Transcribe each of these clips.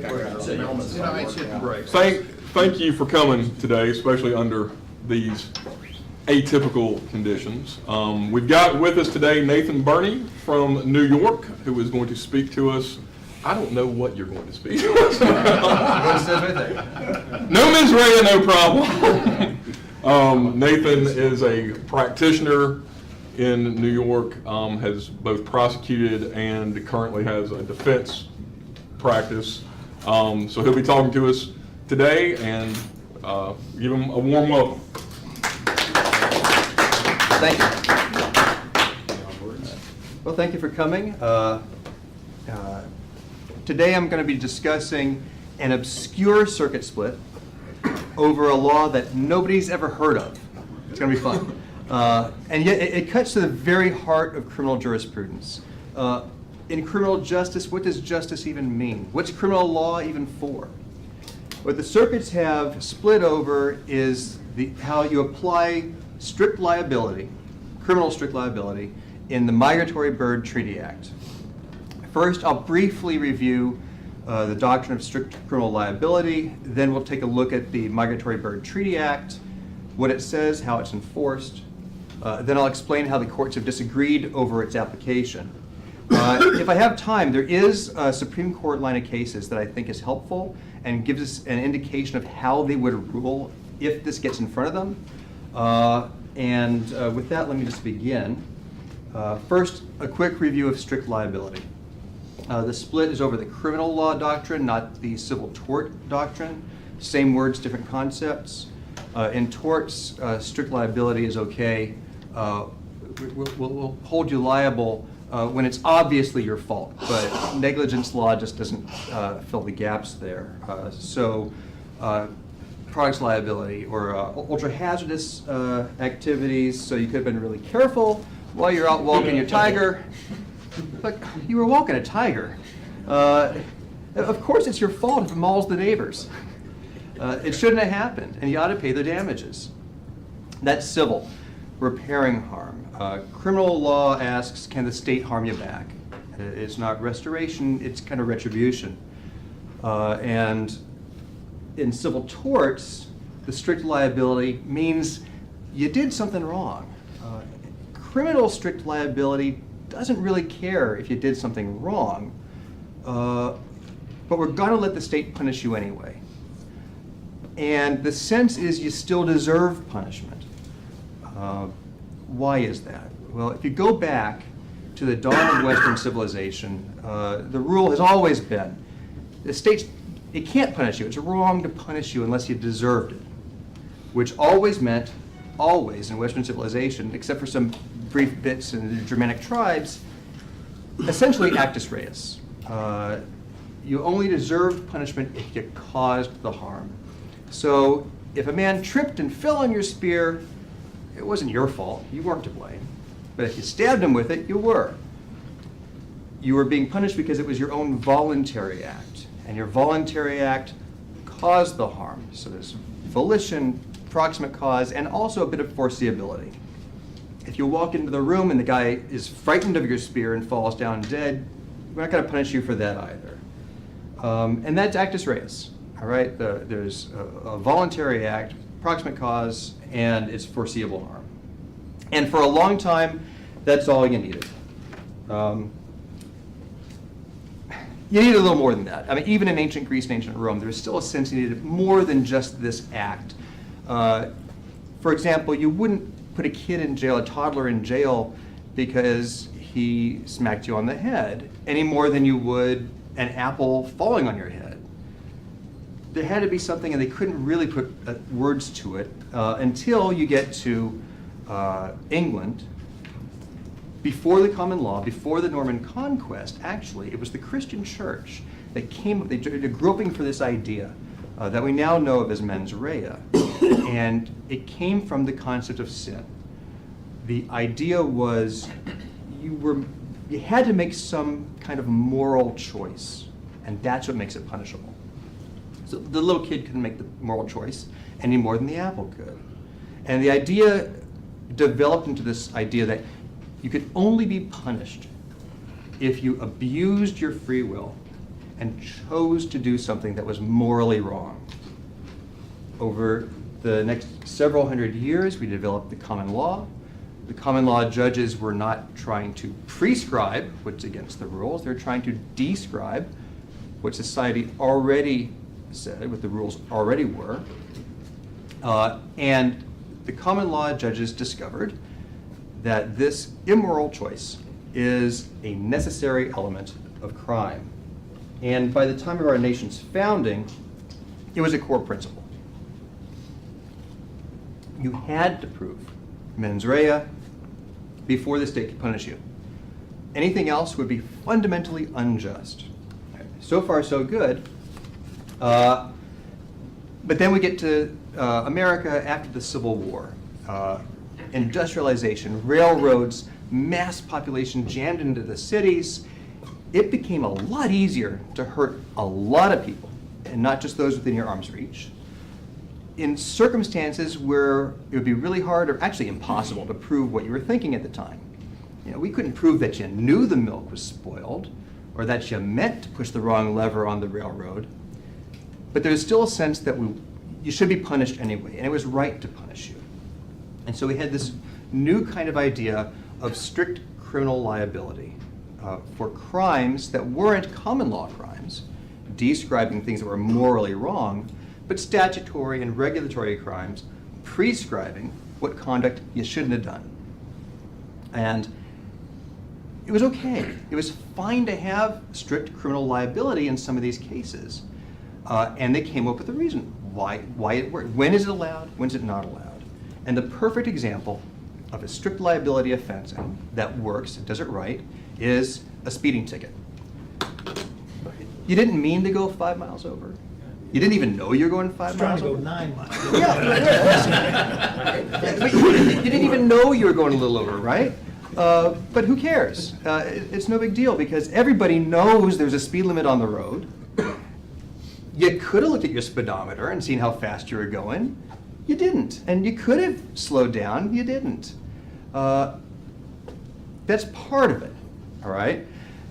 think I got it. Melman's You know, it's working out. great. Thank you for coming today, especially under these atypical conditions. We've got with us today Nathan Burney from New York, who is going to speak to us. I don't know what you're going to speak to us. No Mens Rea, no problem. Nathan is a practitioner in New York, has both prosecuted and currently has a defense practice. So he'll be talking to us today, and give him a warm welcome. Thank you. Well, thank you for coming. Today I'm going to be discussing an obscure circuit split over a law that nobody's ever heard of. It's going to be fun. And yet it cuts to the very heart of criminal jurisprudence. In criminal justice, what does justice even mean? What's criminal law even for? What the circuits have split over is how you apply strict liability, criminal strict liability, in the Migratory Bird Treaty Act. First, I'll briefly review the doctrine of strict criminal liability. Then we'll take a look at the Migratory Bird Treaty Act, what it says, how it's enforced. Then I'll explain how the courts have disagreed over its application. If I have time, there is a Supreme Court line of cases that I think is helpful and gives us an indication of how they would rule if this gets in front of them. With that, let me just begin. First, a quick review of strict liability. The split is over the criminal law doctrine, not the civil tort doctrine. Same words, different concepts. In torts, strict liability is okay. We'll hold you liable when it's obviously your fault, but negligence law just doesn't fill the gaps there. Products liability or ultra hazardous activities, so you could have been really careful while you're out walking your tiger, but you were walking a tiger. Of course it's your fault if it mauls the neighbors. It shouldn't have happened, and you ought to pay the damages. That's civil, repairing harm. Criminal law asks, can the state harm you back? It's not restoration, it's kind of retribution. And in civil torts, the strict liability means you did something wrong. Criminal strict liability doesn't really care if you did something wrong, but we're going to let the state punish you anyway. And the sense is you still deserve punishment. Why is that? Well, if you go back to the dawn of Western civilization, the rule has always been the states, it can't punish you. It's wrong to punish you unless you deserved it, which always meant, always in Western civilization, except for some brief bits in the Germanic tribes, essentially actus reus. You only deserve punishment if you caused the harm. So if a man tripped and fell on your spear, it wasn't your fault. You weren't to blame. But if you stabbed him with it, you were. You were being punished because it was your own voluntary act. And your voluntary act caused the harm. So there's volition, proximate cause, and also a bit of foreseeability. If you walk into the room and the guy is frightened of your spear and falls down dead, we're not going to punish you for that either. And that's actus reus. All right, there's a voluntary act, proximate cause, and it's foreseeable harm. And for a long time, that's all you needed. You needed a little more than that. I mean, even in ancient Greece and ancient Rome, there was still a sense you needed more than just this act. For example, you wouldn't put a kid in jail, a toddler in jail, because he smacked you on the head, any more than you would an apple falling on your head. There had to be something, and they couldn't really put words to it until you get to England. Before the common law, before the Norman conquest, actually, it was the Christian church that came up, they groping for this idea that we now know of as mens rea. And it came from the concept of sin. The idea was you had to make some kind of moral choice, and that's what makes it punishable. So the little kid couldn't make the moral choice any more than the apple could. And the idea developed into this idea that you could only be punished if you abused your free will and chose to do something that was morally wrong. Over the next several hundred years, we developed the common law. The common law judges were not trying to prescribe what's against the rules. They're trying to describe what society already said, what the rules already were. And the common law judges discovered that this immoral choice is a necessary element of crime. And by the time of our nation's founding, it was a core principle. You had to prove mens rea before the state could punish you. Anything else would be fundamentally unjust. So far, so good. But then we get to America after the Civil War. Industrialization, railroads, mass population jammed into the cities. It became a lot easier to hurt a lot of people, and not just those within your arm's reach, in circumstances where it would be really hard or actually impossible to prove what you were thinking at the time. You know, we couldn't prove that you knew the milk was spoiled or that you meant to push the wrong lever on the railroad, but there's still a sense that you should be punished anyway, and it was right to punish you. And so we had this new kind of idea of strict criminal liability for crimes that weren't common law crimes, describing things that were morally wrong, but statutory and regulatory crimes prescribing what conduct you shouldn't have done. And it was okay. It was fine to have strict criminal liability in some of these cases. And they came up with a reason why it worked. When is it allowed? When is it not allowed? And the perfect example of a strict liability offense that works, and does it right, is a speeding ticket. You didn't mean to go 5 miles over. You didn't even know you were going 5 miles over. Trying to go 9 miles. But you didn't even know you were going a little over, right? But who cares? It's no big deal because everybody knows there's a speed limit on the road. You could have looked at your speedometer and seen how fast you were going. You didn't. And you could have slowed down. You didn't. That's part of it, all right?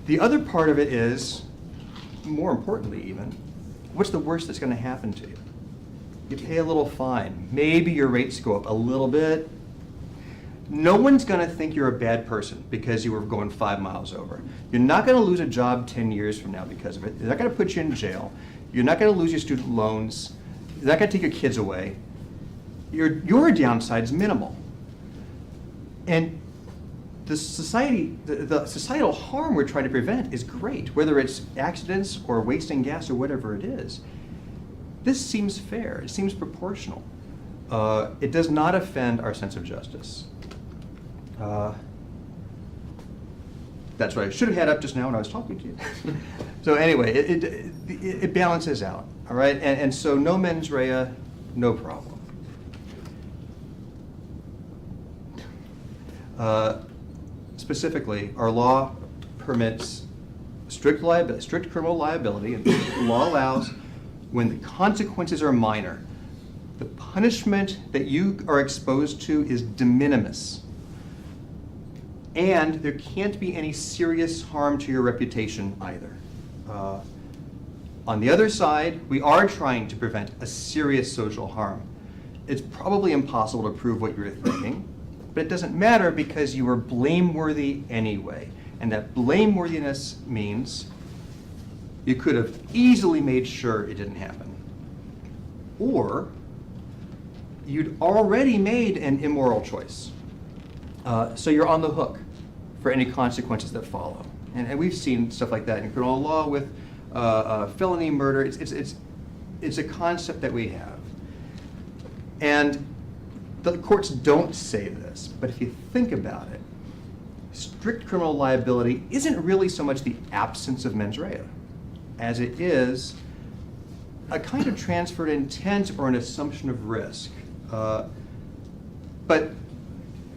The other part of it is, more importantly even, what's the worst that's going to happen to you? You pay a little fine. Maybe your rates go up a little bit. No one's going to think you're a bad person because you were going 5 miles over. You're not going to lose a job 10 years from now because of it. They're not going to put you in jail. You're not going to lose your student loans. They're not going to take your kids away. Your downside is minimal. And the societal harm we're trying to prevent is great, whether it's accidents or wasting gas or whatever it is. This seems fair. It seems proportional. It does not offend our sense of justice. That's what I should have had up just now when I was talking to you. So anyway, it balances out, all right? And so no mens rea, no problem. Specifically, our law permits strict criminal liability, and the law allows when the consequences are minor. The punishment that you are exposed to is de minimis. And there can't be any serious harm to your reputation either. On the other side, we are trying to prevent a serious social harm. It's probably impossible to prove what you're thinking, but it doesn't matter because you were blameworthy anyway. And that blameworthiness means you could have easily made sure it didn't happen. Or you'd already made an immoral choice. So you're on the hook for any consequences that follow. And we've seen stuff like that in criminal law with felony murder. It's a concept that we have. And the courts don't say this, but if you think about it, strict criminal liability isn't really so much the absence of mens rea as it is a kind of transferred intent or an assumption of risk. But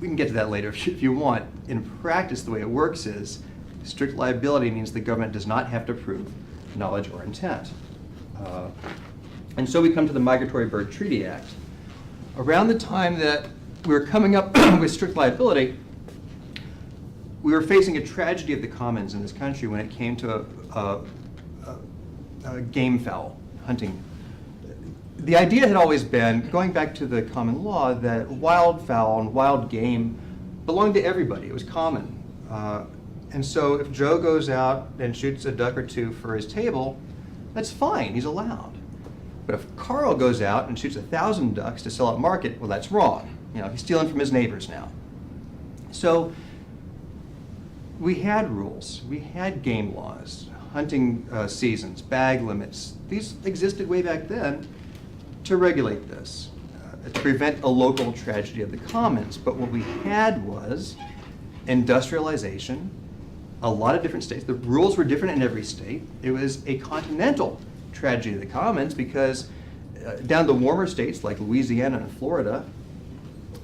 we can get to that later if you want. In practice, the way it works is strict liability means the government does not have to prove knowledge or intent. And so we come to the Migratory Bird Treaty Act. Around the time that we were coming up with strict liability, we were facing a tragedy of the commons in this country when it came to game fowl hunting. The idea had always been, going back to the common law, that wildfowl and wild game belonged to everybody. It was common. And so if Joe goes out and shoots a duck or two for his table, that's fine, he's allowed. But if Carl goes out and shoots 1,000 ducks to sell at market, well, that's wrong. He's stealing from his neighbors now. So we had rules, we had game laws, hunting seasons, bag limits. These existed way back then to regulate this, to prevent a local tragedy of the commons. But what we had was industrialization, a lot of different states. The rules were different in every state. It was a continental tragedy of the commons because down the warmer states like Louisiana and Florida,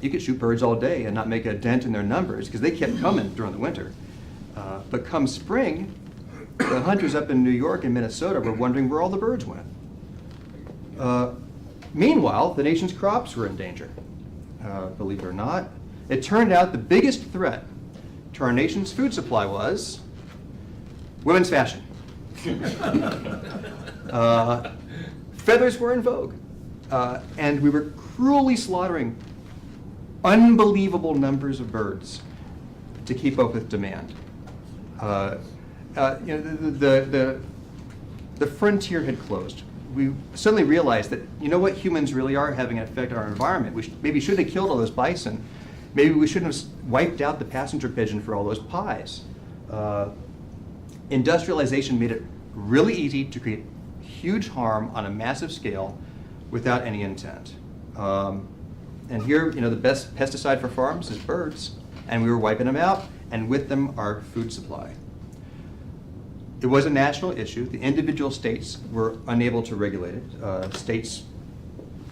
you could shoot birds all day and not make a dent in their numbers because they kept coming during the winter. But come spring, the hunters up in New York and Minnesota were wondering where all the birds went. Meanwhile, the nation's crops were in danger, believe it or not. It turned out the biggest threat to our nation's food supply was women's fashion. Feathers were in vogue, and we were cruelly slaughtering unbelievable numbers of birds to keep up with demand. The frontier had closed. We suddenly realized that, what humans really are having an effect on our environment. We maybe shouldn't have killed all those bison. Maybe we shouldn't have wiped out the passenger pigeon for all those pies. Industrialization made it really easy to create huge harm on a massive scale without any intent. And here, the best pesticide for farms is birds, and we were wiping them out, and with them our food supply. It was a national issue. The individual states were unable to regulate it. States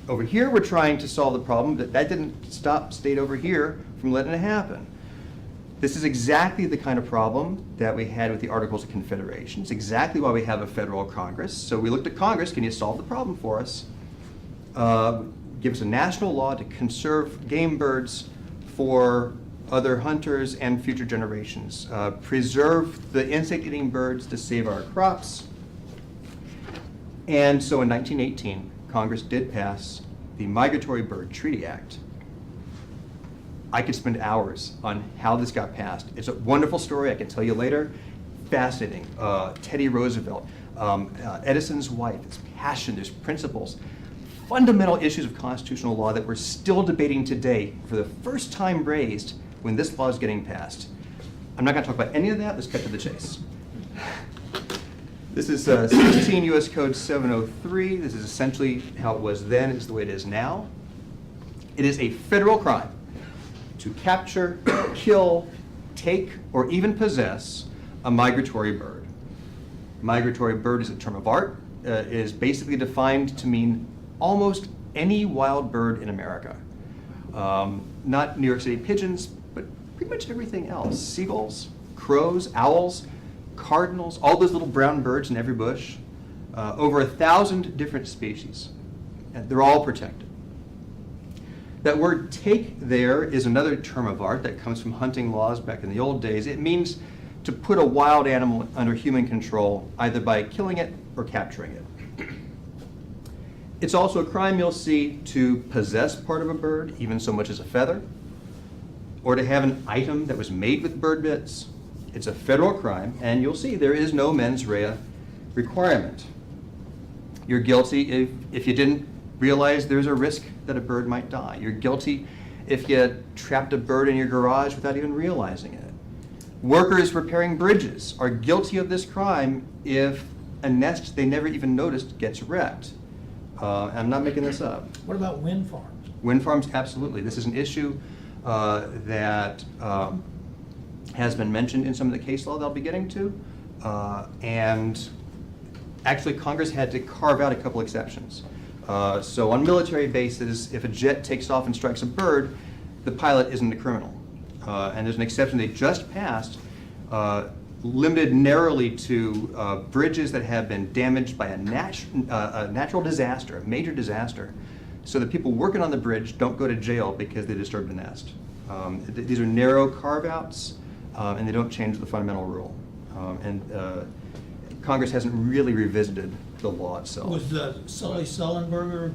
over here were trying to solve the problem, but that didn't stop state over here from letting it happen. This is exactly the kind of problem that we had with the Articles of Confederation. It's exactly why we have a federal Congress. So we looked at Congress, can you solve the problem for us? Give us a national law to conserve game birds for other hunters and future generations. Preserve the insect-eating birds to save our crops. And so in 1918, Congress did pass the Migratory Bird Treaty Act. I could spend hours on how this got passed. It's a wonderful story, I can tell you later. Fascinating. Teddy Roosevelt, Edison's wife, his passion, his principles, fundamental issues of constitutional law that we're still debating today, for the first time raised when this law is getting passed. I'm not going to talk about any of that. Let's cut to the chase. This is 16 U.S. Code 703. This is essentially how it was then. It's the way it is now. It is a federal crime to capture, kill, take, or even possess a migratory bird. Migratory bird is a term of art. It is basically defined to mean almost any wild bird in America. Not New York City pigeons, but pretty much everything else. Seagulls, crows, owls, cardinals, all those little brown birds in every bush. Over 1,000 different species. And they're all protected. That word take there is another term of art that comes from hunting laws back in the old days. It means to put a wild animal under human control, either by killing it or capturing it. It's also a crime, you'll see, to possess part of a bird, even so much as a feather, or to have an item that was made with bird bits. It's a federal crime, and you'll see there is no mens rea requirement. You're guilty if you didn't realize there's a risk that a bird might die. You're guilty if you trapped a bird in your garage without even realizing it. Workers repairing bridges are guilty of this crime if a nest they never even noticed gets wrecked. I'm not making this up. What about wind farms? Wind farms, absolutely. This is an issue that has been mentioned in some of the case law that I'll be getting to. And actually, Congress had to carve out a couple exceptions. So on military bases, if a jet takes off and strikes a bird, the pilot isn't a criminal. And there's an exception they just passed, limited narrowly to bridges that have been damaged by a natural disaster, a major disaster, so that people working on the bridge don't go to jail because they disturbed the nest. These are narrow carve-outs, and they don't change the fundamental rule. And Congress hasn't really revisited the law itself. Was Sully Sullenberger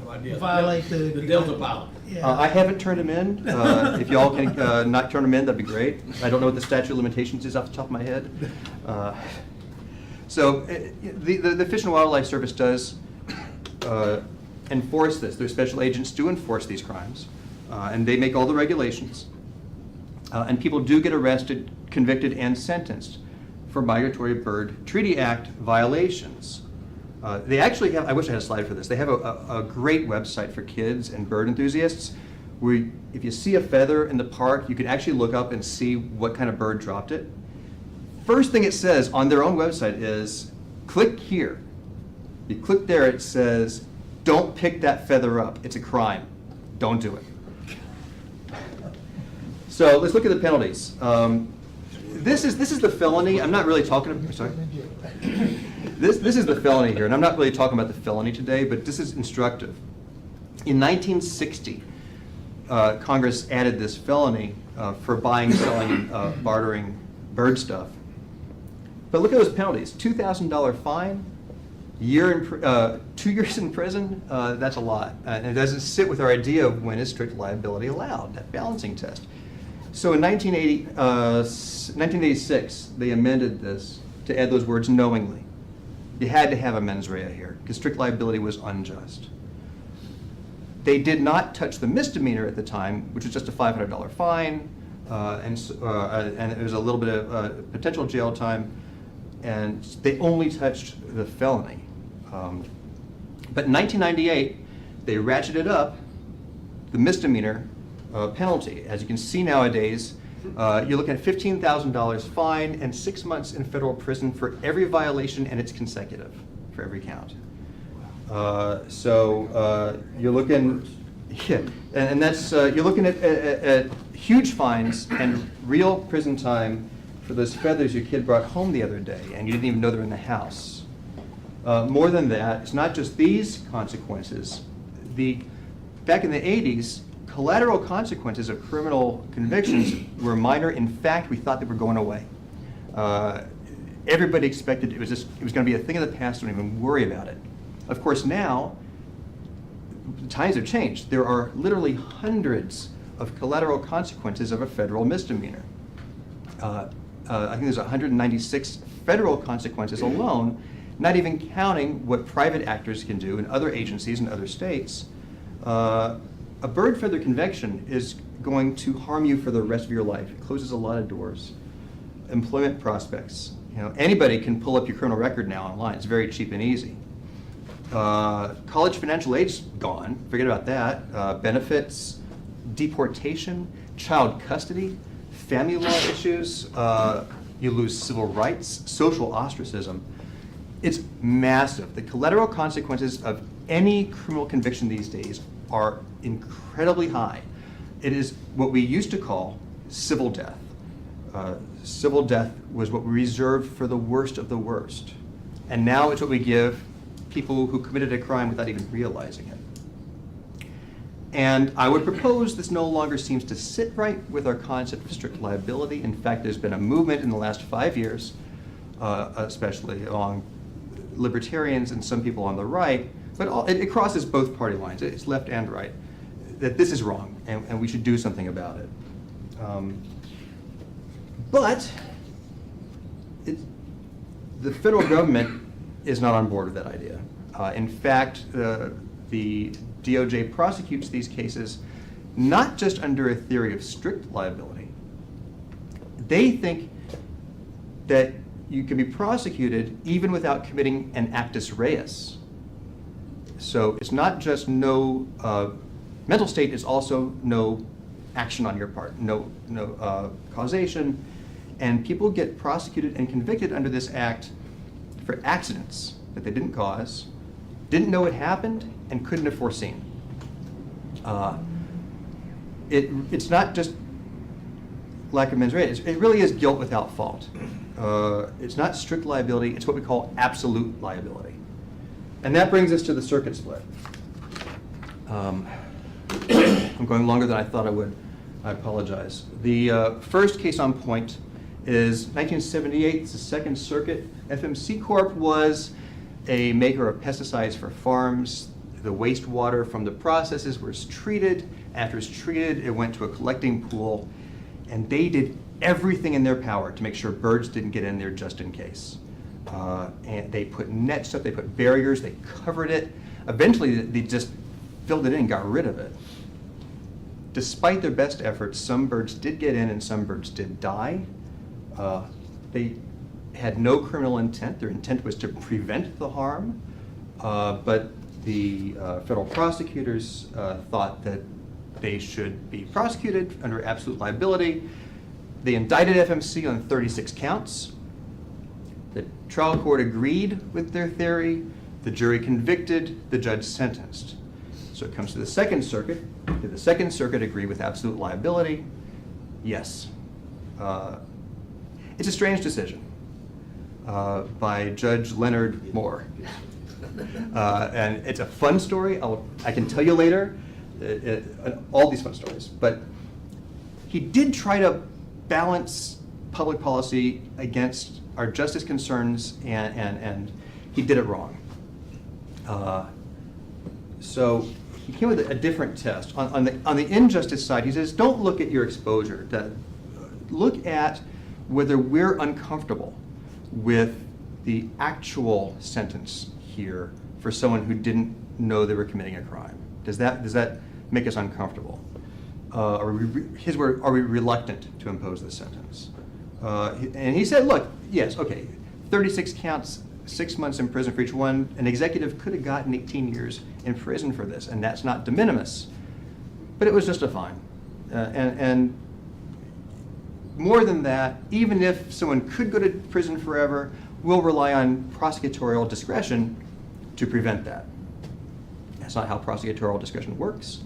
No idea. violate The Delta pilot. Yeah. I haven't turned them in. If y'all can not turn them in, that'd be great. I don't know what the statute of limitations is off the top of my head. The Fish and Wildlife Service does enforce this. Their special agents do enforce these crimes, and they make all the regulations. And people do get arrested, convicted, and sentenced for Migratory Bird Treaty Act violations. They actually have, I wish I had a slide for this, they have a great website for kids and bird enthusiasts where if you see a feather in the park, you can actually look up and see what kind of bird dropped it. First thing it says on their own website is, click here. You click there, it says, don't pick that feather up, it's a crime. Don't do it. So let's look at the penalties. This is the felony. I'm not really talking, sorry. This is the felony here, and I'm not really talking about the felony today, but this is instructive. In 1960, Congress added this felony for buying, selling, bartering bird stuff. But look at those penalties: $2,000 fine, 2 years in prison. That's a lot, and it doesn't sit with our idea of when is strict liability allowed. That balancing test. So in 1986, they amended this to add those words knowingly. You had to have a mens rea here because strict liability was unjust. They did not touch the misdemeanor at the time, which was just a $500 fine, and it was a little bit of potential jail time, and they only touched the felony. But in 1998, they ratcheted up the misdemeanor penalty. As you can see nowadays, you're looking at $15,000 fine and 6 months in federal prison for every violation, and it's consecutive for every count. You're looking, yeah, and that's you're looking at huge fines and real prison time for those feathers your kid brought home the other day, and you didn't even know they're in the house. More than that, it's not just these consequences. Back in the 80s, collateral consequences of criminal convictions were minor. In fact, we thought they were going away. Everybody expected it was going to be a thing of the past. Don't even worry about it. Of course, now the times have changed. There are literally hundreds of collateral consequences of a federal misdemeanor. I think there's 196 federal consequences alone, not even counting what private actors can do in other agencies in other states. A bird feather conviction is going to harm you for the rest of your life. It closes a lot of doors. Employment prospects. Anybody can pull up your criminal record now online. It's very cheap and easy. College financial aid's gone. Forget about that. Benefits, deportation, child custody, family law issues. You lose civil rights, social ostracism. It's massive. The collateral consequences of any criminal conviction these days are incredibly high. It is what we used to call civil death. Civil death was what we reserved for the worst of the worst. And now it's what we give people who committed a crime without even realizing it. And I would propose this no longer seems to sit right with our concept of strict liability. In fact, there's been a movement in the last 5 years, especially among libertarians and some people on the right, but it crosses both party lines, it's left and right, that this is wrong and we should do something about it. But the federal government is not on board with that idea. In fact, the DOJ prosecutes these cases not just under a theory of strict liability. They think that you can be prosecuted even without committing an actus reus. So it's not just no, mental state is also no action on your part, no causation, and people get prosecuted and convicted under this act for accidents that they didn't cause, didn't know it happened, and couldn't have foreseen. It's not just lack of mens rea, it really is guilt without fault. It's not strict liability, it's what we call absolute liability. And that brings us to the circuit split. I'm going longer than I thought I would. I apologize. The first case on point is 1978. It's the Second Circuit. FMC Corp was a maker of pesticides for farms. The wastewater from the processes was treated. After it's treated, it went to a collecting pool, and they did everything in their power to make sure birds didn't get in there just in case. And they put nets up, they put barriers, they covered it. Eventually, they just filled it in and got rid of it. Despite their best efforts, some birds did get in and some birds did die. They had no criminal intent. Their intent was to prevent the harm, but the federal prosecutors thought that they should be prosecuted under absolute liability. They indicted FMC on 36 counts. The trial court agreed with their theory. The jury convicted. The judge sentenced. So it comes to the Second Circuit. Did the Second Circuit agree with absolute liability? Yes. It's a strange decision by Judge Leonard Moore. And it's a fun story. I can tell you later all these fun stories. But he did try to balance public policy against our justice concerns, and he did it wrong. So he came with a different test. On the injustice side, he says, don't look at your exposure. Look at whether we're uncomfortable with the actual sentence here for someone who didn't know they were committing a crime. Does that make us uncomfortable? Are we reluctant to impose this sentence? And he said, look, yes, okay, 36 counts, 6 months in prison for each one. An executive could have gotten 18 years in prison for this, and that's not de minimis. But it was just a fine. And more than that, even if someone could go to prison forever, we'll rely on prosecutorial discretion to prevent that. That's not how prosecutorial discretion works.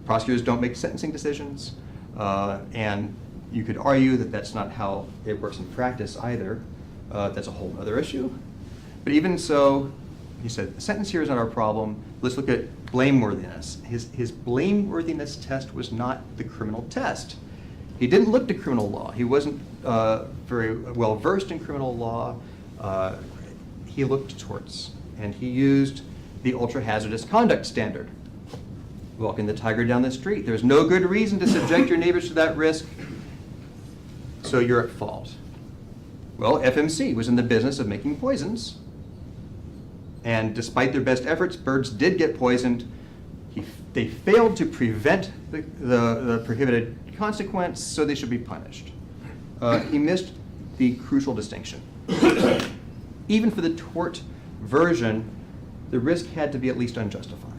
Prosecutors don't make sentencing decisions, and you could argue that that's not how it works in practice either. That's a whole other issue. But even so, he said, the sentence here is not our problem. Let's look at blameworthiness. His blameworthiness test was not the criminal test. He didn't look to criminal law. He wasn't very well versed in criminal law. He looked to torts, and he used the ultra-hazardous conduct standard. Walking the tiger down the street. There's no good reason to subject your neighbors to that risk, so you're at fault. Well, FMC was in the business of making poisons, and despite their best efforts, birds did get poisoned. They failed to prevent the prohibited consequence, so they should be punished. He missed the crucial distinction. Even for the tort version, the risk had to be at least unjustified.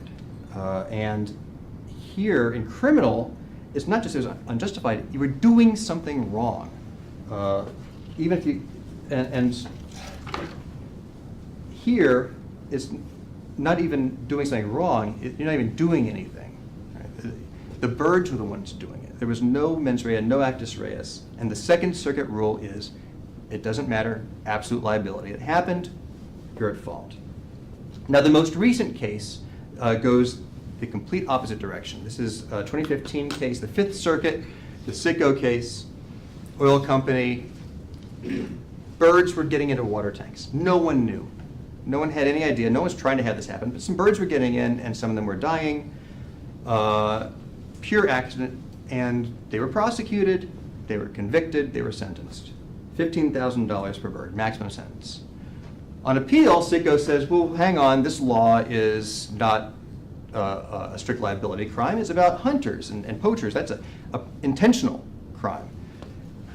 And here in criminal, it's not just as unjustified, you were doing something wrong. Even if you, and here, it's not even doing something wrong, you're not even doing anything. Right? The birds were the ones doing it. There was no mens rea, no actus reus, and the Second Circuit rule is, it doesn't matter, absolute liability. It happened, you're at fault. Now the most recent case goes the complete opposite direction. This is a 2015 case, the Fifth Circuit, the Sicko case, oil company. Birds were getting into water tanks. No one knew. No one had any idea. No one's trying to have this happen, but some birds were getting in and some of them were dying. Pure accident, and they were prosecuted, they were convicted, they were sentenced. $15,000 per bird, maximum sentence. On appeal, Sicko says, well, hang on, this law is not a strict liability crime. It's about hunters and poachers. That's an intentional crime.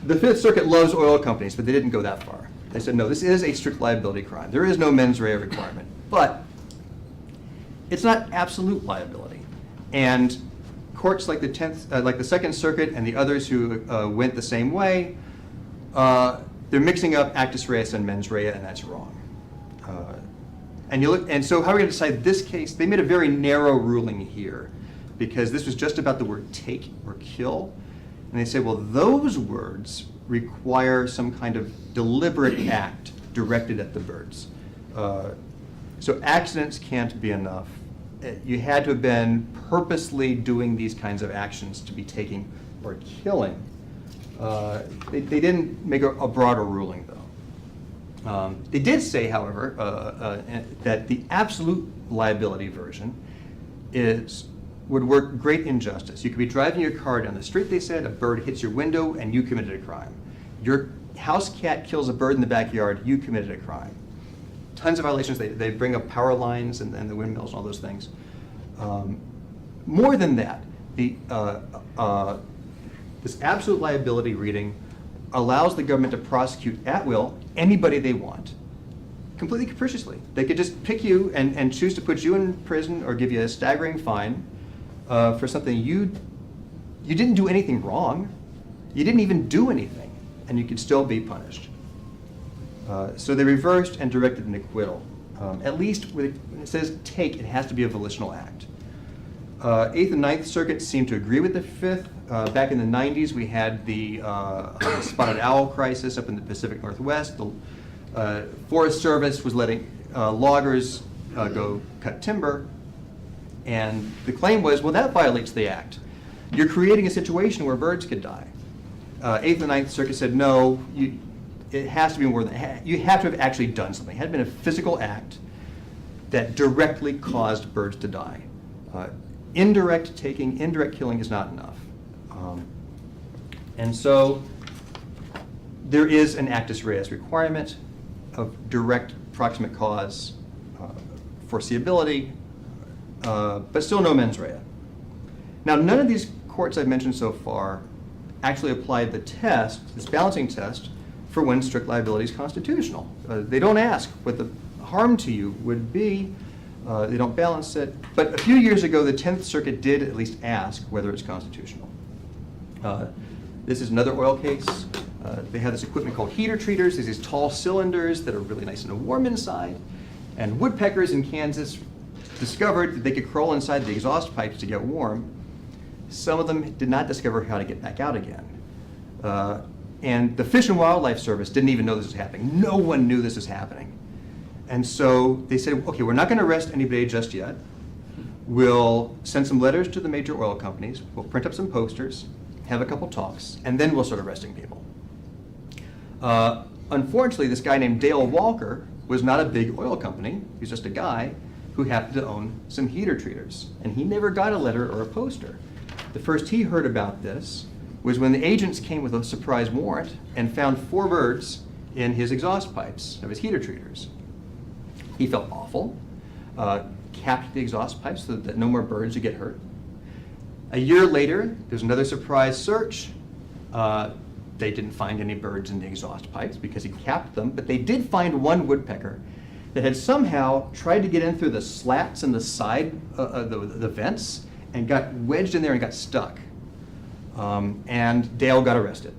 The Fifth Circuit loves oil companies, but they didn't go that far. They said, no, this is a strict liability crime. There is no mens rea requirement. But it's not absolute liability. And courts like the Second Circuit and the others who went the same way, they're mixing up actus reus and mens rea, and that's wrong. And so how are we going to decide this case? They made a very narrow ruling here because this was just about the word take or kill. And they say, well, those words require some kind of deliberate act directed at the birds. So accidents can't be enough. You had to have been purposely doing these kinds of actions to be taking or killing. They didn't make a broader ruling, though. They did say, however, that the absolute liability version would work great injustice. You could be driving your car down the street, they said, a bird hits your window, and you committed a crime. Your house cat kills a bird in the backyard, you committed a crime. Tons of violations. They bring up power lines and the windmills and all those things. More than that, this absolute liability reading allows the government to prosecute at will anybody they want, completely capriciously. They could just pick you and choose to put you in prison or give you a staggering fine for something you didn't do anything wrong. You didn't even do anything, and you could still be punished. So they reversed and directed an acquittal. At least when it says take, it has to be a volitional act. 8th and 9th Circuits seem to agree with the 5th. Back in the 90s, we had the spotted owl crisis up in the Pacific Northwest. The Forest Service was letting loggers go cut timber, and the claim was, well, that violates the act. You're creating a situation where birds could die. 8th and 9th Circuit said, no, it has to be more than, you have to have actually done something. It had been a physical act that directly caused birds to die. Indirect taking, indirect killing is not enough. And so there is an actus reus requirement of direct proximate cause, foreseeability, but still no mens rea. Now, none of these courts I've mentioned so far actually applied the test, this balancing test, for when strict liability is constitutional. They don't ask what the harm to you would be. They don't balance it. But a few years ago, the 10th Circuit did at least ask whether it's constitutional. This is another oil case. They have this equipment called heater treaters. There's these tall cylinders that are really nice and warm inside. And woodpeckers in Kansas discovered that they could crawl inside the exhaust pipes to get warm. Some of them did not discover how to get back out again. And the Fish and Wildlife Service didn't even know this was happening. No one knew this was happening. And so they said, okay, we're not going to arrest anybody just yet. We'll send some letters to the major oil companies. We'll print up some posters, have a couple talks, and then we'll start arresting people. Unfortunately, this guy named Dale Walker was not a big oil company. He's just a guy who happened to own some heater treaters. And he never got a letter or a poster. The first he heard about this was when the agents came with a surprise warrant and found 4 birds in his exhaust pipes of his heater treaters. He felt awful, capped the exhaust pipes so that no more birds would get hurt. A year later, there's another surprise search. They didn't find any birds in the exhaust pipes because he capped them, but they did find one woodpecker that had somehow tried to get in through the slats in the side of the vents and got wedged in there and got stuck. And Dale got arrested.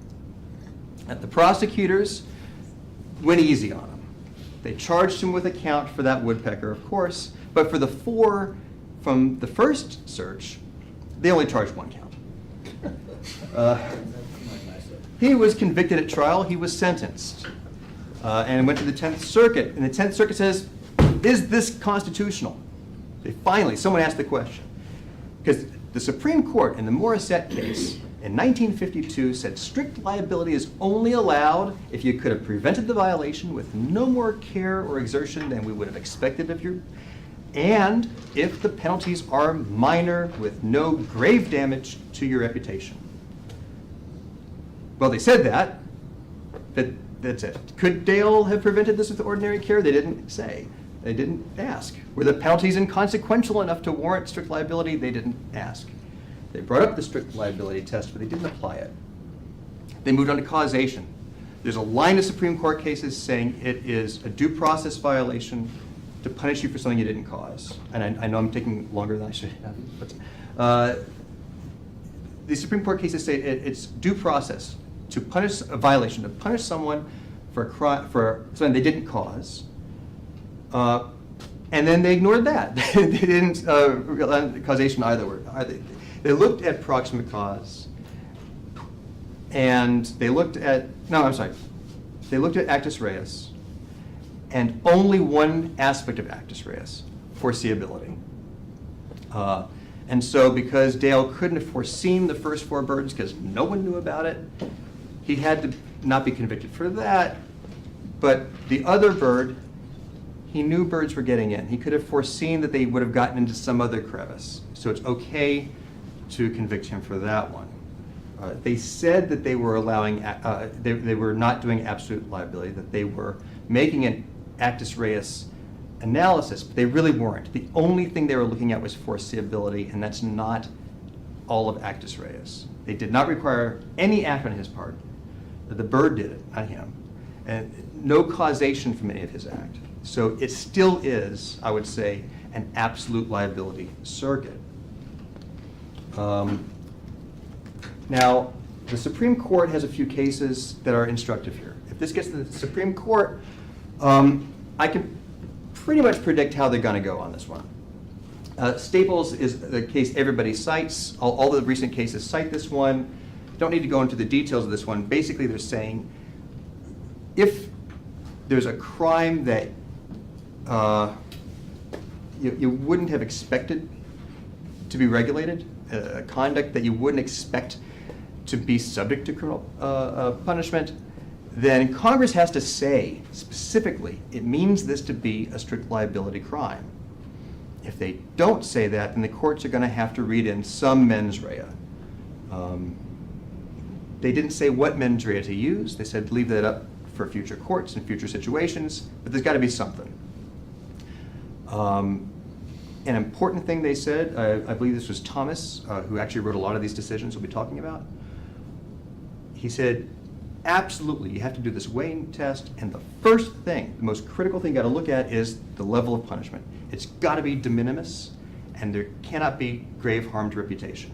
And the prosecutors went easy on him. They charged him with a count for that woodpecker, of course, but for the 4 from the first search, they only charged 1 count. He was convicted at trial. He was sentenced and went to the 10th Circuit. And the 10th Circuit says, is this constitutional? Someone asked the question. Because the Supreme Court in the Morissette case in 1952 said strict liability is only allowed if you could have prevented the violation with no more care or exertion than we would have expected of you, and if the penalties are minor with no grave damage to your reputation. Well, they said that, but that's it. Could Dale have prevented this with ordinary care? They didn't say. They didn't ask. Were the penalties inconsequential enough to warrant strict liability? They didn't ask. They brought up the strict liability test, but they didn't apply it. They moved on to causation. There's a line of Supreme Court cases saying it is a due process violation to punish you for something you didn't cause. And I know I'm taking longer than I should have. But, the Supreme Court cases say it's due process to punish a violation, to punish someone for a crime, for something they didn't cause. And then they ignored that. They didn't causation either. They looked at proximate cause, and they looked at actus reus, and only one aspect of actus reus, foreseeability. And so because Dale couldn't have foreseen the first 4 birds because no one knew about it, he had to not be convicted for that. But the other bird, he knew birds were getting in. He could have foreseen that they would have gotten into some other crevice. So it's okay to convict him for that one. They said that they were allowing, they were not doing absolute liability, that they were making an actus reus analysis, but they really weren't. The only thing they were looking at was foreseeability, and that's not all of actus reus. They did not require any act on his part. The bird did it, not him. And no causation from any of his act. So it still is, I would say, an absolute liability circuit. Now, the Supreme Court has a few cases that are instructive here. If this gets to the Supreme Court, I can pretty much predict how they're going to go on this one. Staples is the case everybody cites. All the recent cases cite this one. Don't need to go into the details of this one. Basically, they're saying if there's a crime that you wouldn't have expected to be regulated, a conduct that you wouldn't expect to be subject to criminal punishment, then Congress has to say specifically, it means this to be a strict liability crime. If they don't say that, then the courts are going to have to read in some mens rea. They didn't say what mens rea to use. They said leave that up for future courts and future situations, but there's got to be something. An important thing they said, I believe this was Thomas, who actually wrote a lot of these decisions we'll be talking about. He said, absolutely, you have to do this weighing test, and the first thing, the most critical thing you got to look at is the level of punishment. It's got to be de minimis, and there cannot be grave harm to reputation.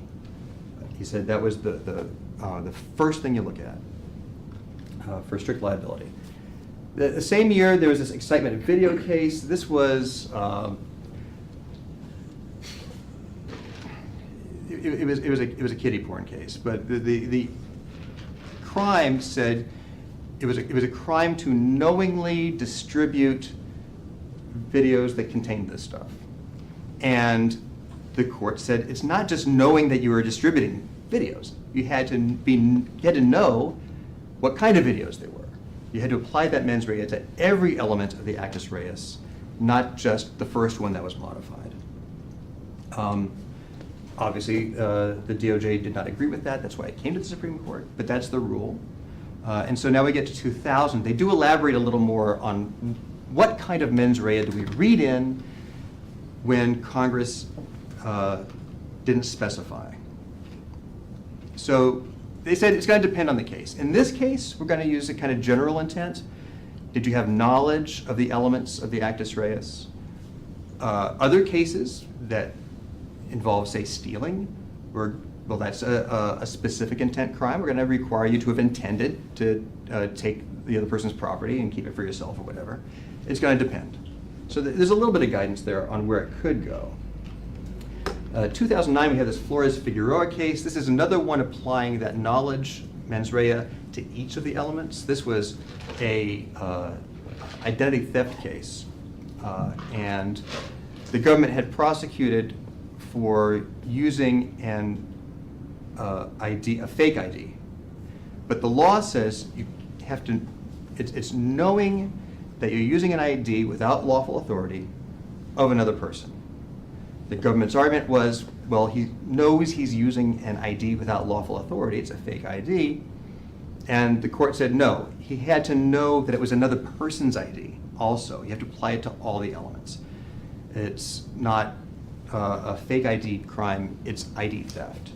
He said that was the first thing you look at for strict liability. The same year, there was this excitement video case. This was it was a kiddie porn case, but the crime said it was a crime to knowingly distribute videos that contained this stuff. And the court said it's not just knowing that you were distributing videos. You had to know what kind of videos they were. You had to apply that mens rea to every element of the actus reus, not just the first one that was modified. Obviously, the DOJ did not agree with that. That's why it came to the Supreme Court, but that's the rule. And so now we get to 2000. They do elaborate a little more on what kind of mens rea do we read in when Congress didn't specify. So they said it's going to depend on the case. In this case, we're going to use a kind of general intent. Did you have knowledge of the elements of the actus reus? Other cases that involve, say, stealing, well, that's a specific intent crime. We're going to require you to have intended to take the other person's property and keep it for yourself or whatever. It's going to depend. So there's a little bit of guidance there on where it could go. 2009, we had this Flores-Figueroa case. This is another one applying that knowledge mens rea to each of the elements. This was a identity theft case, and the government had prosecuted for using an ID, a fake ID. But the law says you have to, it's knowing that you're using an ID without lawful authority of another person. The government's argument was, well, he knows he's using an ID without lawful authority, it's a fake ID, and the court said no, he had to know that it was another person's ID also. You have to apply it to all the elements. It's not a fake ID crime, it's ID theft.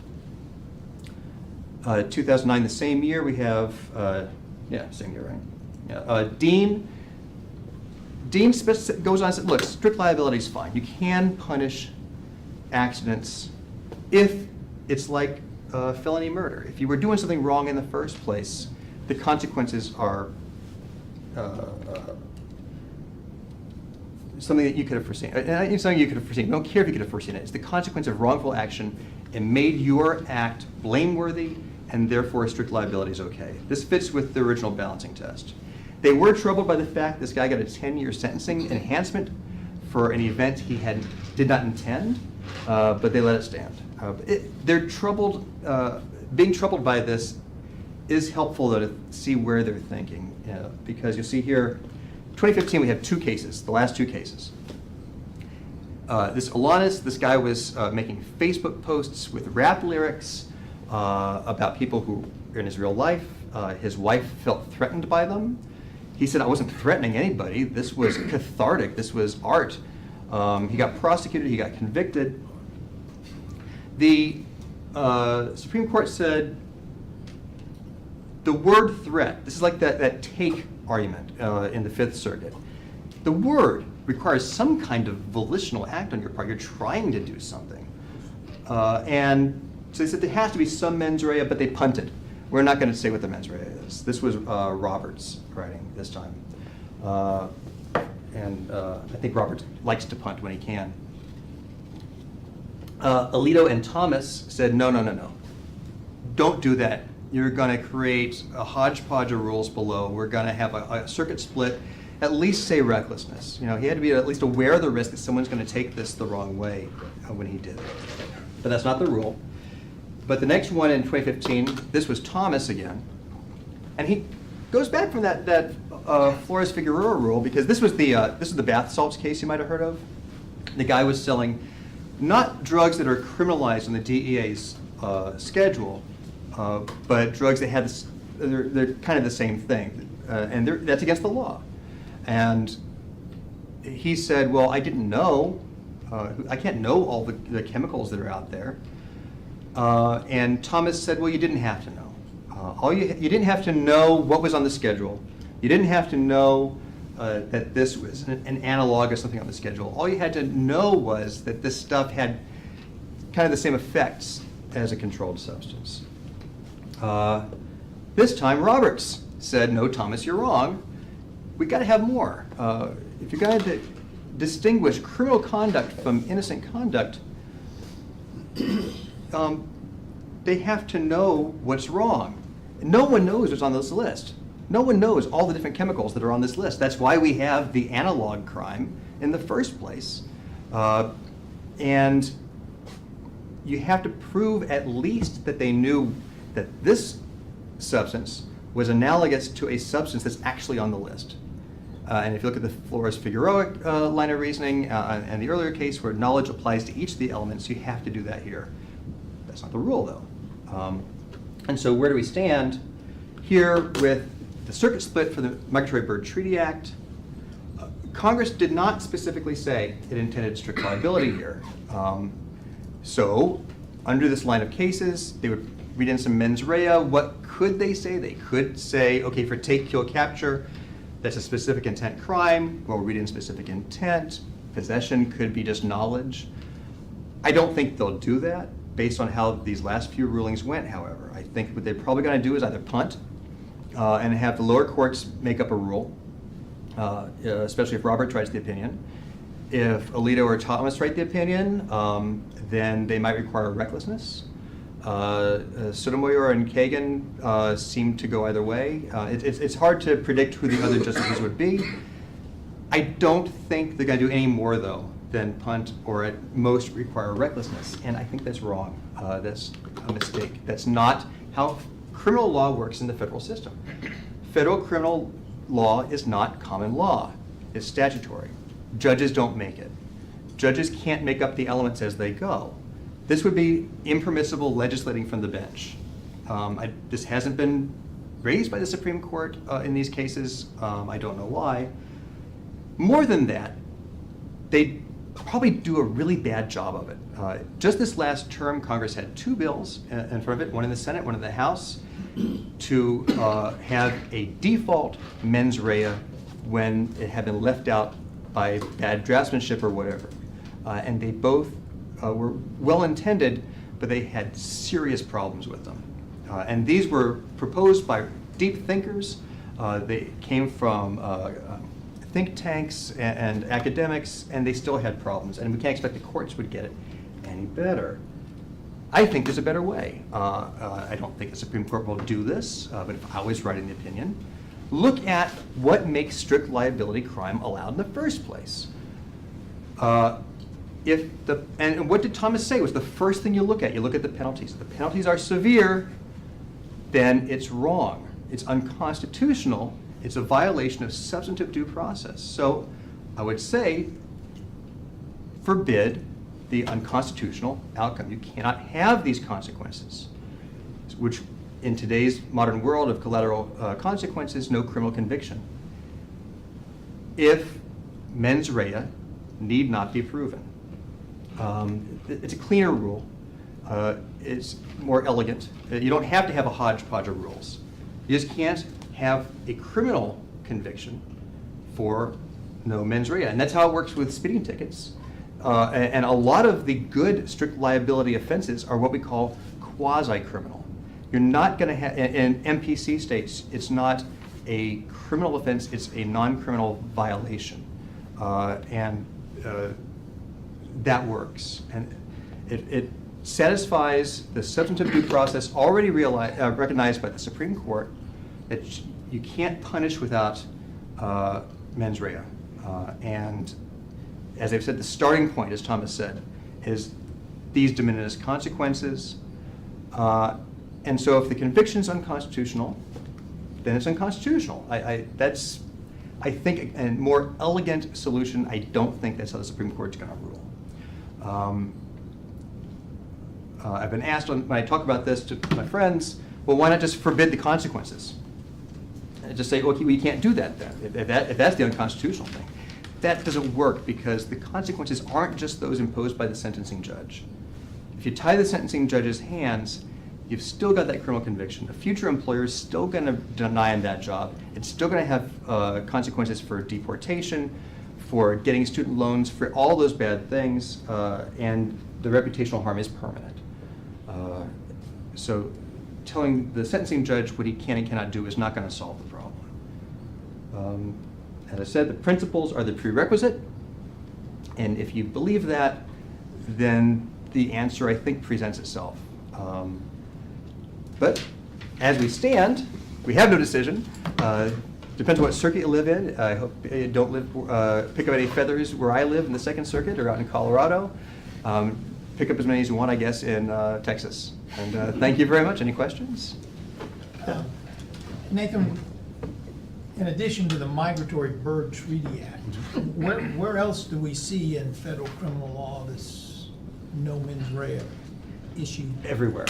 2009, the same year, we have, same year, right? Yeah, Dean goes on and says, look, strict liability is fine. You can punish accidents if it's like felony murder. If you were doing something wrong in the first place, the consequences are something that you could have foreseen. It's something you could have foreseen. We don't care if you could have foreseen it. It's the consequence of wrongful action and made your act blameworthy, and therefore strict liability is okay. This fits with the original balancing test. They were troubled by the fact this guy got a 10-year sentencing enhancement for an event he did not intend, but they let it stand. They're troubled, being troubled by this is helpful though to see where they're thinking, because you'll see here, 2015 we have two cases, the last two cases. This Alanis, this guy was making Facebook posts with rap lyrics about people who are in his real life. His wife felt threatened by them. He said, I wasn't threatening anybody. This was cathartic. This was art. He got prosecuted. He got convicted. The Supreme Court said the word threat, this is like that take argument in the Fifth Circuit. The word requires some kind of volitional act on your part. You're trying to do something. And so they said there has to be some mens rea, but they punted. We're not going to say what the mens rea is. This was Roberts writing this time. And I think Roberts likes to punt when he can. Alito and Thomas said, no. Don't do that. You're going to create a hodgepodge of rules below. We're going to have a circuit split. At least say recklessness. He had to be at least aware of the risk that someone's going to take this the wrong way when he did it. But that's not the rule. But the next one in 2015, this was Thomas again. And he goes back from that Flores-Figueroa rule, because this is the bath salts case you might have heard of. The guy was selling not drugs that are criminalized on the DEA's schedule, but drugs that had they're kind of the same thing, and that's against the law. And he said, well, I didn't know. I can't know all the chemicals that are out there. And Thomas said, well, you didn't have to know. You didn't have to know what was on the schedule. You didn't have to know that this was an analog of something on the schedule. All you had to know was that this stuff had kind of the same effects as a controlled substance. This time, Roberts said, no, Thomas, you're wrong. We got to have more. If you're going to distinguish criminal conduct from innocent conduct, they have to know what's wrong. No one knows what's on this list. No one knows all the different chemicals that are on this list. That's why we have the analog crime in the first place. And you have to prove at least that they knew that this substance was analogous to a substance that's actually on the list. And if you look at the Flores-Figueroa line of reasoning and the earlier case where knowledge applies to each of the elements, you have to do that here. That's not the rule, though. And so where do we stand? Here with the circuit split for the Migratory Bird Treaty Act, Congress did not specifically say it intended strict liability here. So under this line of cases, they would read in some mens rea. What could they say? They could say, okay, for take, kill, capture, that's a specific intent crime. We'll read in specific intent. Possession could be just knowledge. I don't think they'll do that based on how these last few rulings went, however. I think what they're probably going to do is either punt and have the lower courts make up a rule, especially if Robert writes the opinion. If Alito or Thomas write the opinion, then they might require recklessness. Sotomayor and Kagan seem to go either way. It's hard to predict who the other justices would be. I don't think they're going to do any more, though, than punt or at most require recklessness. And I think that's wrong. That's a mistake. That's not how criminal law works in the federal system. Federal criminal law is not common law. It's statutory. Judges don't make it. Judges can't make up the elements as they go. This would be impermissible legislating from the bench. This hasn't been raised by the Supreme Court in these cases. I don't know why. More than that, they probably do a really bad job of it. Just this last term, Congress had two bills in front of it, one in the Senate, one in the House, to have a default mens rea when it had been left out by bad draftsmanship or whatever. And they both were well-intended, but they had serious problems with them. And these were proposed by deep thinkers. They came from think tanks and academics, and they still had problems. And we can't expect the courts would get it any better. I think there's a better way. I don't think the Supreme Court will do this, but if I was writing the opinion, look at what makes strict liability crime allowed in the first place. And what did Thomas say was the first thing you look at? You look at the penalties. If the penalties are severe, then it's wrong. It's unconstitutional. It's a violation of substantive due process. So I would say, forbid the unconstitutional outcome. You cannot have these consequences, which in today's modern world of collateral consequences, no criminal conviction, if mens rea need not be proven. It's a cleaner rule. It's more elegant. You don't have to have a hodgepodge of rules. You just can't have a criminal conviction for no mens rea. And that's how it works with speeding tickets. And a lot of the good strict liability offenses are what we call quasi-criminal. You're not going to have, in MPC states, it's not a criminal offense, it's a non-criminal violation. And that works. And it satisfies the substantive due process already recognized by the Supreme Court that you can't punish without mens rea. And as I've said, the starting point, as Thomas said, is these de minimis consequences. And so if the conviction is unconstitutional, then it's unconstitutional. That's, I think, a more elegant solution. I don't think that's how the Supreme Court's going to rule. I've been asked when I talk about this to my friends, well, why not just forbid the consequences? And just say, okay, we can't do that then, if that's the unconstitutional thing. That doesn't work because the consequences aren't just those imposed by the sentencing judge. If you tie the sentencing judge's hands, you've still got that criminal conviction. A future employer is still going to deny him that job. It's still going to have consequences for deportation, for getting student loans, for all those bad things, and the reputational harm is permanent. So telling the sentencing judge what he can and cannot do is not going to solve the problem. As I said, the principles are the prerequisite, and if you believe that, then the answer, I think, presents itself. But as we stand, we have no decision. Depends on what circuit you live in. I hope you don't pick up any feathers where I live in the Second Circuit or out in Colorado. Pick up as many as you want, I guess, in Texas. And thank you very much. Any questions? Nathan, in addition to the Migratory Bird Treaty Act, where else do we see in federal criminal law this no mens rea issue? Everywhere.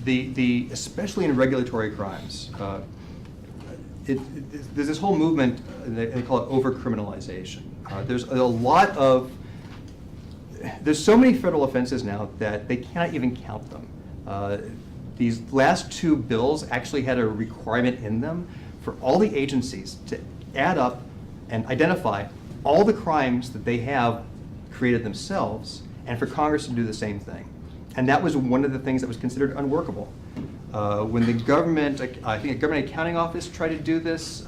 Especially in regulatory crimes. There's this whole movement, they call it over-criminalization. There's so many federal offenses now that they cannot even count them. These last two bills actually had a requirement in them for all the agencies to add up and identify all the crimes that they have created themselves, and for Congress to do the same thing. And that was one of the things that was considered unworkable. When the government, I think a government accounting office tried to do this,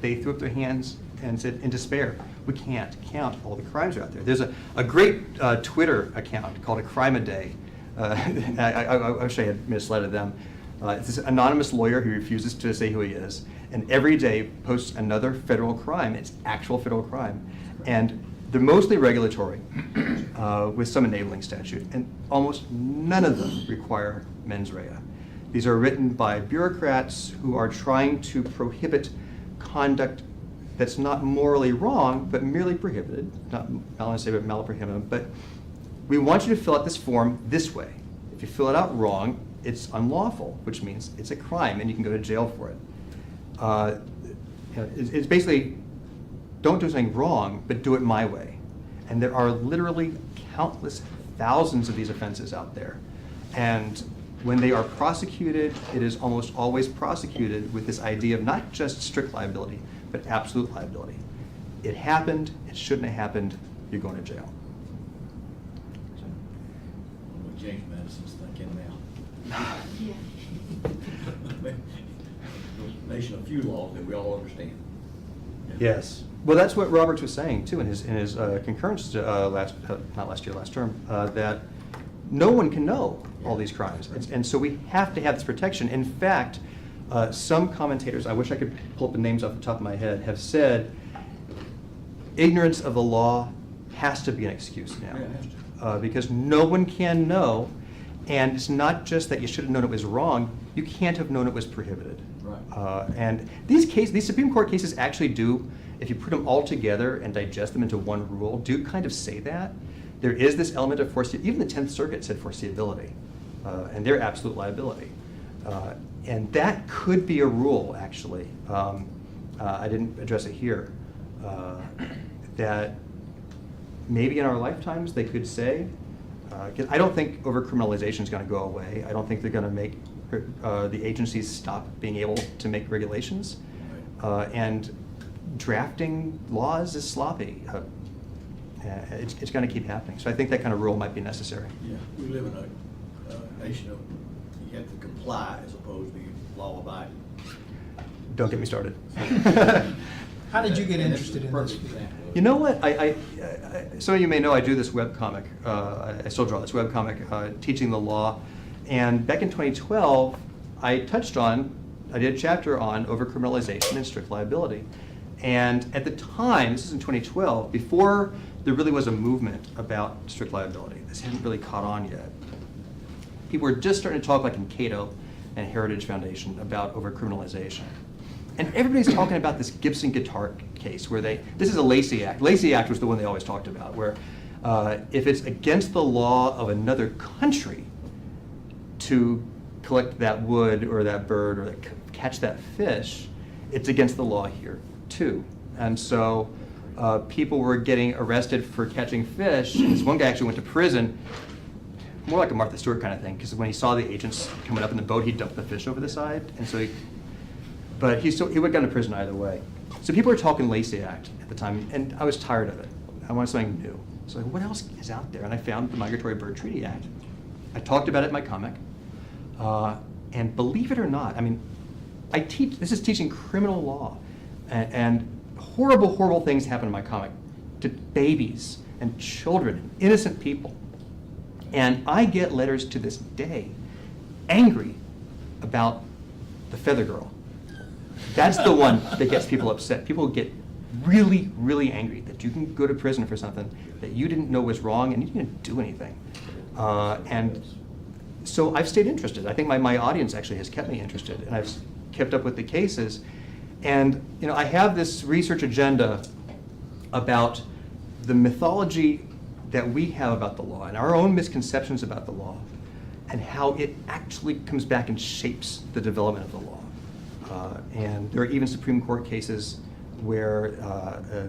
they threw up their hands and said in despair, we can't count all the crimes out there. There's a great Twitter account called A Crime a Day. I wish I had misled them. It's this anonymous lawyer who refuses to say who he is, and every day posts another federal crime. It's actual federal crime. And they're mostly regulatory, with some enabling statute, and almost none of them require mens rea. These are written by bureaucrats who are trying to prohibit conduct that's not morally wrong, but merely prohibited. Not malintended, but malaprohibitum. But we want you to fill out this form this way. If you fill it out wrong, it's unlawful, which means it's a crime, and you can go to jail for it. It's basically, don't do something wrong, but do it my way. And there are literally countless thousands of these offenses out there. And when they are prosecuted, it is almost always prosecuted with this idea of not just strict liability, but absolute liability. It happened, it shouldn't have happened, you're going to jail. What James Madison's thinking now. Nation of few laws that we all understand. Yes. Well, that's what Roberts was saying too in his concurrence last term, that no one can know all these crimes, and so we have to have this protection. In fact, some commentators, I wish I could pull up the names off the top of my head, have said ignorance of the law has to be an excuse now, because no one can know, And it's not just that you should have known it was wrong, you can't have known it was prohibited. Right. And these Supreme Court cases actually do, if you put them all together and digest them into one rule, do kind of say that. There is this element of foreseeability. Even the 10th Circuit said foreseeability, and their absolute liability. And that could be a rule, actually. I didn't address it here. That maybe in our lifetimes they could say, 'cause I don't think overcriminalization is going to go away. I don't think they're going to make the agencies stop being able to make regulations. And drafting laws is sloppy. It's going to keep happening. So I think that kind of rule might be necessary. Yeah, we live in a nation of, you have to comply as opposed to be law-abiding. Don't get me started. How did you get And interested is a in this? perfect example of it. You know what? Some of you may know I do this webcomic. I still draw this webcomic, teaching the law. And back in 2012, I did a chapter on overcriminalization and strict liability. And at the time, this is in 2012, before there really was a movement about strict liability, this hadn't really caught on yet. People were just starting to talk, like in Cato and Heritage Foundation, about overcriminalization. And everybody's talking about this Gibson guitar case where this is a Lacey Act. Lacey Act was the one they always talked about, where if it's against the law of another country to collect that wood or that bird or catch that fish, it's against the law here too. And so people were getting arrested for catching fish. This one guy actually went to prison, more like a Martha Stewart kind of thing, because when he saw the agents coming up in the boat, he dumped the fish over the side. And so but he would have gone to prison either way. So people were talking Lacey Act at the time, and I was tired of it. I wanted something new. So what else is out there? And I found the Migratory Bird Treaty Act. I talked about it in my comic. And believe it or not, I mean, this is teaching criminal law. And horrible, horrible things happen in my comic to babies and children and innocent people. And I get letters to this day angry about the feather girl. That's the one that gets people upset. People get really, really angry that you can go to prison for something that you didn't know was wrong and you didn't do anything. And so I've stayed interested. I think my audience actually has kept me interested, and I've kept up with the cases. And I have this research agenda about the mythology that we have about the law and our own misconceptions about the law and how it actually comes back and shapes the development of the law. And there are even Supreme Court cases where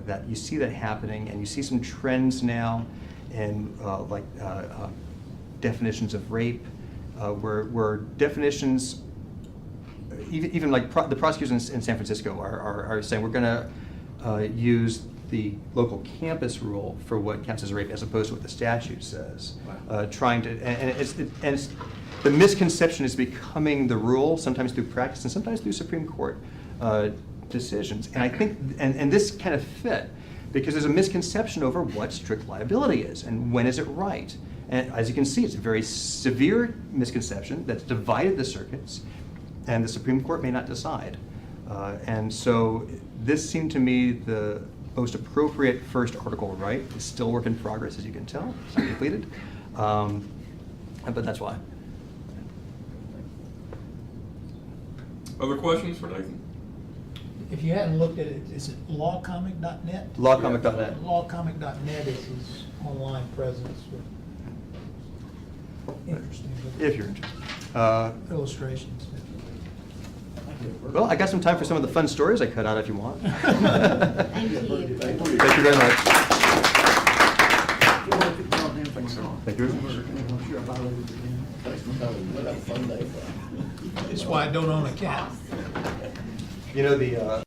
that you see that happening, and you see some trends now in definitions of rape, where definitions, even like the prosecutors in San Francisco are saying we're going to use the local campus rule for what counts as rape as opposed to what the statute says. Trying to, and the misconception is becoming the rule, sometimes through practice and sometimes through Supreme Court decisions. And I think, and this kind of fit, because there's a misconception over what strict liability is and when is it right. And as you can see, it's a very severe misconception that's divided the circuits, and the Supreme Court may not decide. And so this seemed to me the most appropriate first article to write. It's still a work in progress, as you can tell. It's not completed. But that's why. Other questions for Nathan? If you hadn't looked at it, is it lawcomic.net? Lawcomic.net. Lawcomic.net is his online presence with interesting If you're interested. illustrations. Well, I got some time for some of the fun stories I cut out if you want. Thank you. Thank you very much. Thank you. That's why I don't own a cat. You know,